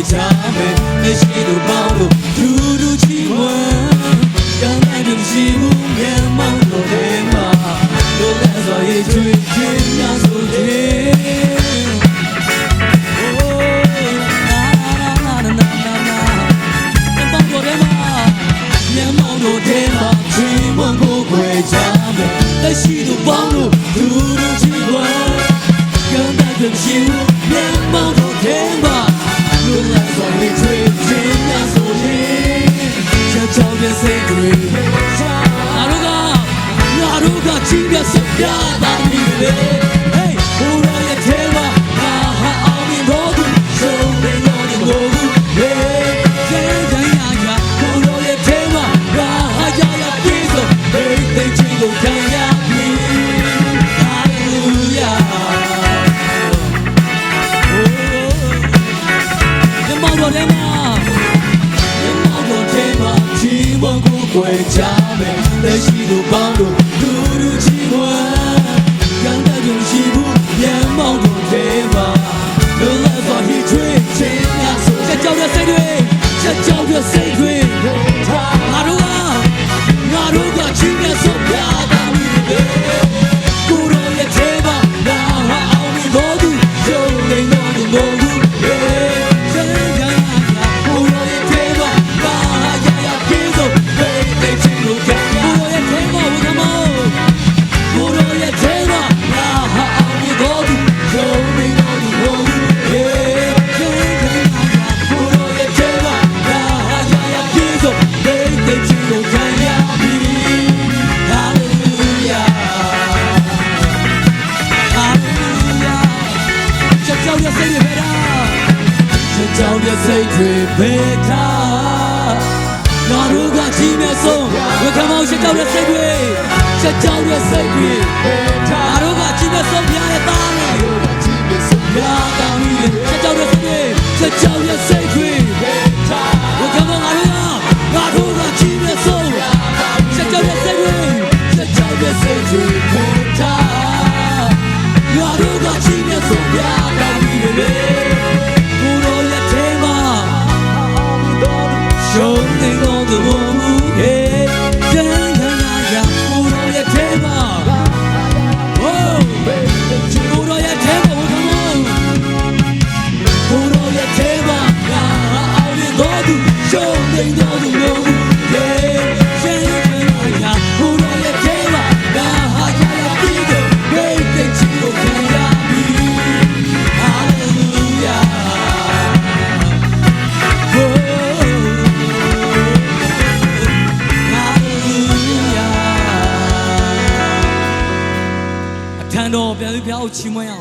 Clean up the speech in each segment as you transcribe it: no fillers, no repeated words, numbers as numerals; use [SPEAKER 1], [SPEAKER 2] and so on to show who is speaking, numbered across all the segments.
[SPEAKER 1] 家没那些都暴露，突如其来，刚来的西部面貌都黑马，都来做一追天涯走天。在西都帮路，突如其来，刚来的西部面貌都黑马，都来做一追天涯走天。想找点 secret， 那如果今天是要打你的，嘿，不让也天马，那还奥秘多度，手里有点模糊，嘿，天天呀呀，不让也天马，那还呀呀别走，嘿，得经过天涯比，哈利路亚，哦，天马多天马。希望不会加倍，在西都帮路，突如其来，刚带动西部面貌都黑马，都来做一追天涯走。想叫的谁对？想叫的谁对？那如果今天手表到你的背，古老也铁马，那还奥秘多度，就得弄的模糊。Sacred beta， 那如果几秒钟，我看我想叫的 sacred， 想叫的 sacred beta， 那如果几秒钟别来打你，别打你，想叫的 sacred， 想叫的 sacred beta， 我看我那如果几秒钟，想叫的 sacred， 想叫的 sacred beta， 那如果几秒钟别打你的。兄弟我的我不给，人呀呀呀，不容易天马，哦，不容易天马，我看我，不容易天马，呀，奥运多度，兄弟我的我不给，人呀呀，不容易天马，呀呀呀，比个没得几个看呀比，哈利路亚。看到别人表情模样。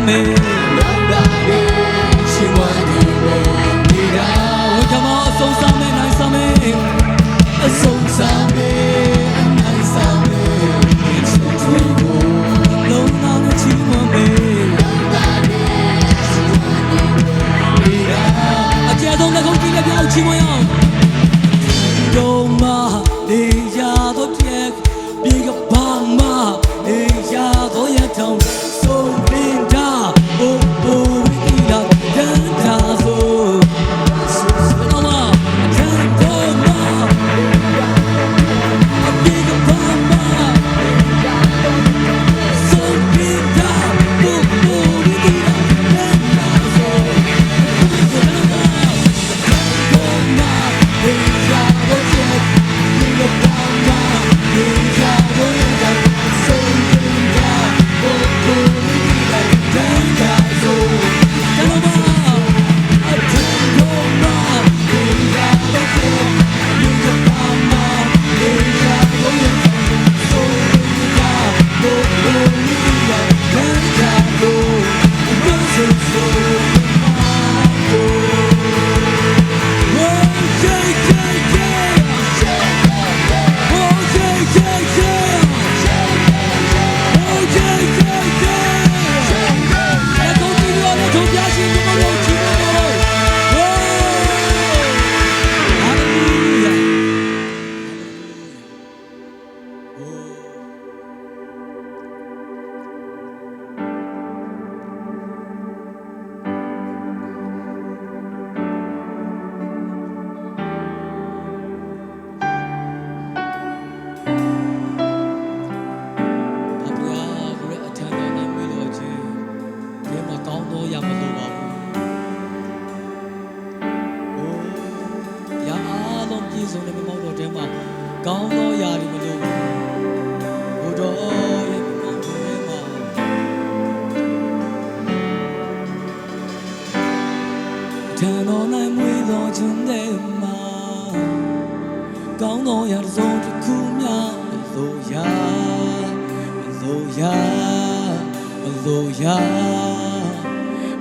[SPEAKER 1] me she want me mira we come on so some nice some so some nice some it's so true long now the she want me mira a che don la con chi le piao chi mo yo Doma de ya do tiek big bama de ya do ya tong so bin da oh oh we da dan da so Doma dan doma big bama so bin da oh oh we da dan da so Doma de ya do tiek big bama de ya do ya tong so bin da oh ohကောင်းသောယာရီမလို့ဘုတော်ရဲ့ဒီထဲမှာထန်တော်နိုင်မွေးသောခြင်းထဲမှာကောင်းသောယာတစ်စုံတစ်ခုများမလို့ယာ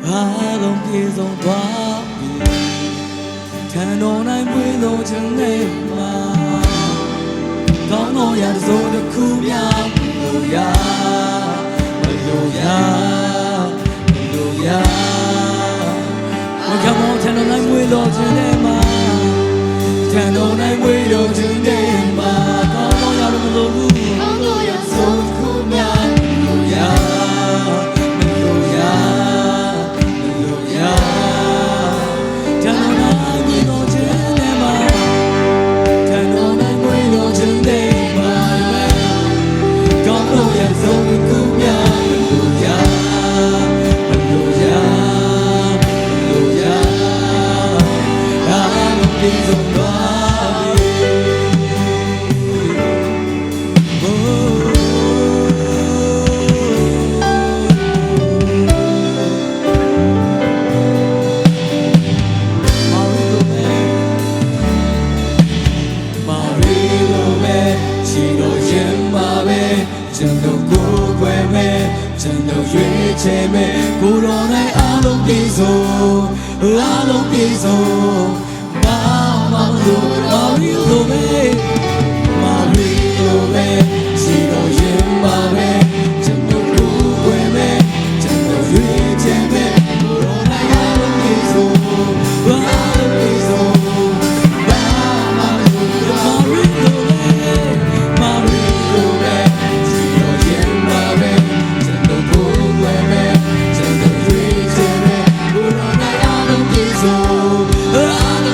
[SPEAKER 1] အားလုံးပြေဆုံးသွားပြီထန်တော်နိုင်မွေးသောခြင်းထဲမှာကောင်းသောရာတစ်စုံတစ်ခုများမလို့ယာCome on, turn on like we love you, Nema. Turn on like we love you, Nema. Come on, you're the love. Come on, you're so cool, man. Turn on like we love you, Nema. Turn on like we love you, Nema. Come on, you're so cool, man. Please don't love Marilo me, chino yemma me, chendo kukwe me, chendo yueche me, kuronai along piso. Marilo me, chino yemma me, chendo kukwe me, chendo yueche me, kuronai along piso. Oh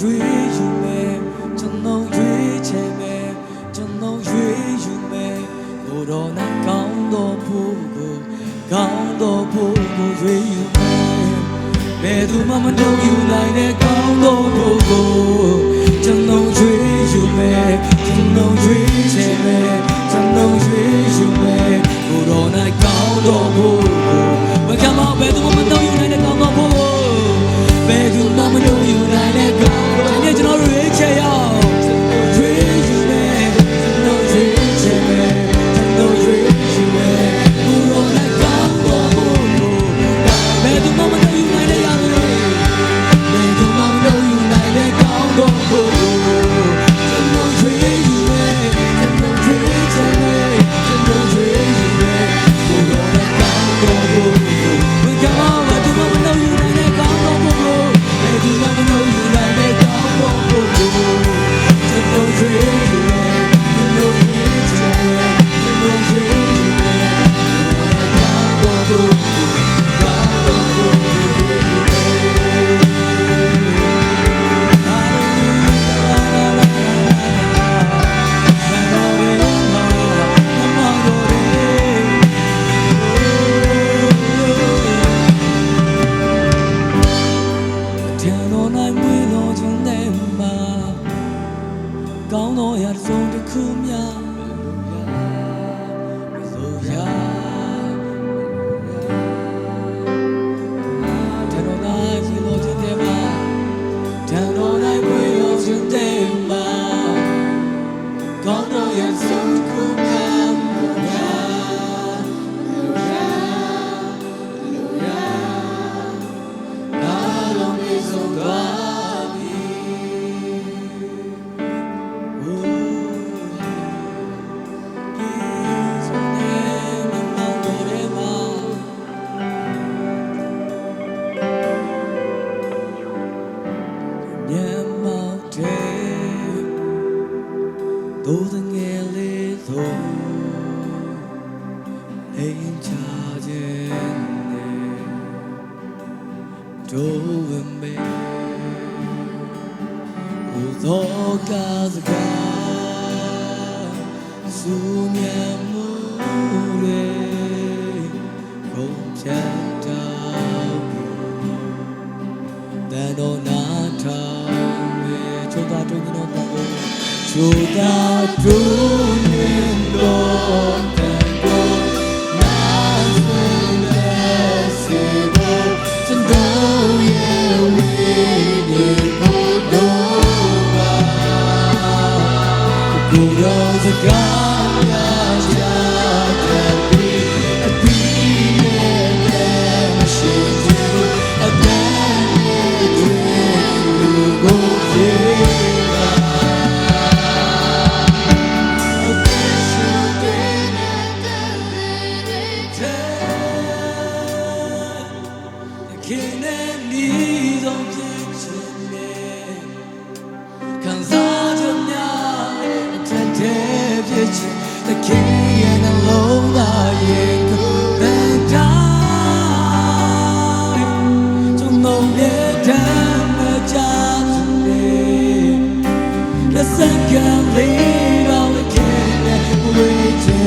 [SPEAKER 1] ရွေးယူမယ်ကျွန်တော်ရွေးချယ်မယ်ကျွန်တော်ရွေးယူမယ်ကိုတော်နဲ့ကောင်းတော်ဖို့ကိုကောင်းတော်ဖို့ကိုရွေးယူမယ်ဘယ်သူမှမတော့ယူနိုင်တဲ့ကောင်းတော်ဖို့ကိုကျွန်တော်ရွေးယူမယ်ကျွန်တော်ရွေးချယ်မယ်ကျွန်တော်ရွေးယူမယ်ကိုတော်နဲ့ကောင်းတော်ဖို့ကိုဘယ်ကမှဘယ်သူမှမတော့ယူနိုင်တဲ့ကောင်းတော်ဖို့ဘယ်သူမှမတော့ယူနိုင်တဲ့ကောင်းတော်ဒီနေ့ကျွန်တော်ရွေးချယ်ရအောင်ရွေးယူမယ်ကျွန်တော်ရွေးချယ်မယ်ကျွန်တော်ရွေးယူမယ်ကိုတော်နဲ့ကောင်းတော်ဖို့ကိုဘယ်သူမှမတော့ယူနိုင်တဲ့ရတယ်ဘယ်သူမှမတော့ယူနိုင်တဲ့ကောင်းတော်ဖို့ကျွန်တော်ရွေးယူမယ်ကျွန်တော်ရွေးချယ်မယ်ကျွန်တော်ရွေးယူမယ်ကိုတော်နဲ့ကောင်းတော်ဖို့ဘယ်ကမှဘယ်သူမှမတော့ယူနိုင်တဲ့ကောင်းတော်ဖို့ဘယ်သူမှမတော့ယူနိုင်တဲ့ကောင်းတော်ဖို့ကျွန်တော်ရွေးယူမယ်ကျွန်တော်ရွေးချယ်မယ်ကျွန်တော်ရွေးယူမယ်ကောင်းတော်ဖို့ကောင်းတော်ဖို့ကောင်းသောရာသုံးတစ်ခုများဆိုရာတန်တော်၌ရေလို့ခြင်းတဲ့မှာတန်တော်၌ဝေလို့ခြင်းတဲ့မှာကောင်းသောရာသုံးတစ်ခုများအားလုံးပြည့်စုံသွား都在夜里头，泪擦肩的皱纹眉，我走嘎子嘎，素面目的空前照顾，但都那场没就打中你那打过。就打中年多难过，那岁月岁过，真都也为你不懂啊。不要再干呀家的比，比也是就但也对如果别。ခင်နဲ့နီးဆုံးဖြစ်ချင်တယ်ခံစားချက်များအထက်ထဲဖြစ်ချင်တခင်ရဲ့နှလုံးသားရဲ့ကိုယ်တန်တိုင်းကျွန်တော်ရဲ့တမ်းမကြတယ်လက်စကံလေးတော့ခင်နဲ့ဝေးချင်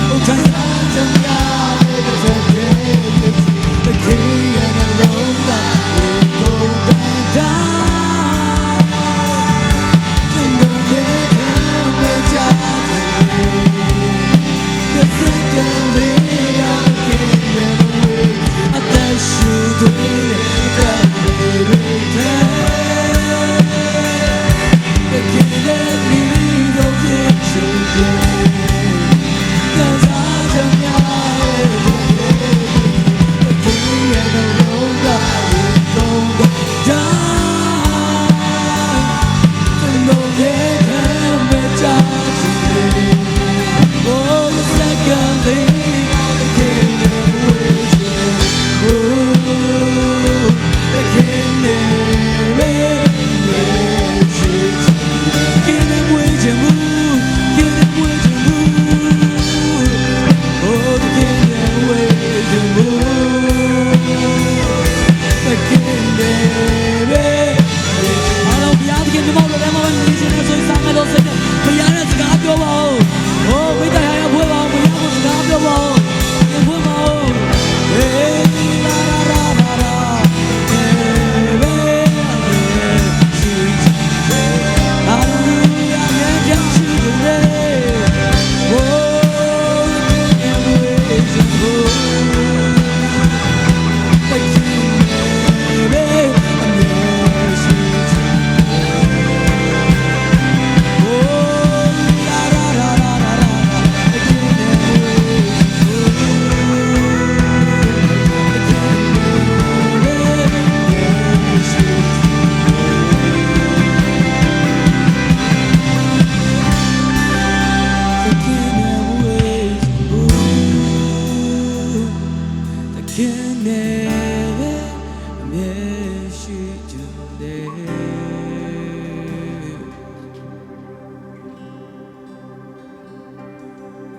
[SPEAKER 1] Oh, can I tell me how it's okay? The king and the road that will go down. And the king and the giant, the second lead of the king and the way. I dash you to the the king and me, the king.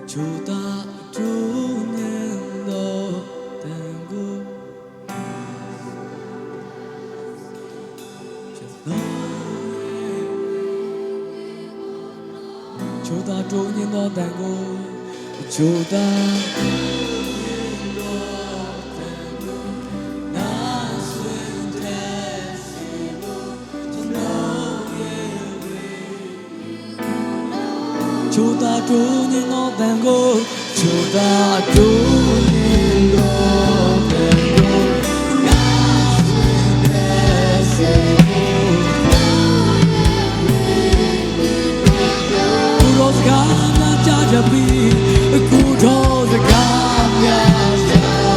[SPEAKER 1] Chuta tunendo tango Chuta tunendo tango Chuta Chuta tunendo tango Chuta tunendo tango Kudos gamla jajabi Kudos gamla jajabi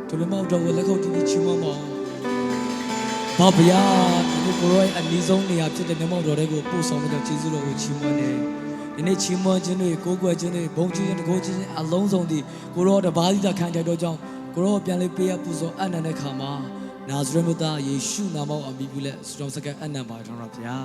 [SPEAKER 1] Tôi lấy mau đầu lấy câu thì đi chim mau mỏ. Bảo bia နေ့ကိုရောရဲ့အနည်းဆုံးနေရာဖြစ်တဲ့မြတ်မောက်တော်တွေကိုပို့ဆောင်တဲ့ကျေးဇူးတော်ကိုချီးမွမ်းတယ်ဒီနေ့ချီးမွမ်းခြင်းတွေကိုးကွယ်ခြင်းတွေဘုန်းကြီးခြင်းတကိုးခြင်းအလုံးစုံဒီကိုရောတပါးသီးသာခံတဲ့တော့ကြောင့်ကိုရောပြန်လေးပေးရပူဇော်အနန္တတဲ့ခါမှာနာဇရက်မြို့သားယေရှုနာမောအမိပြုလက်ဆုတောင်းစကားအနန္တပါထောင်းတော်ဗျာ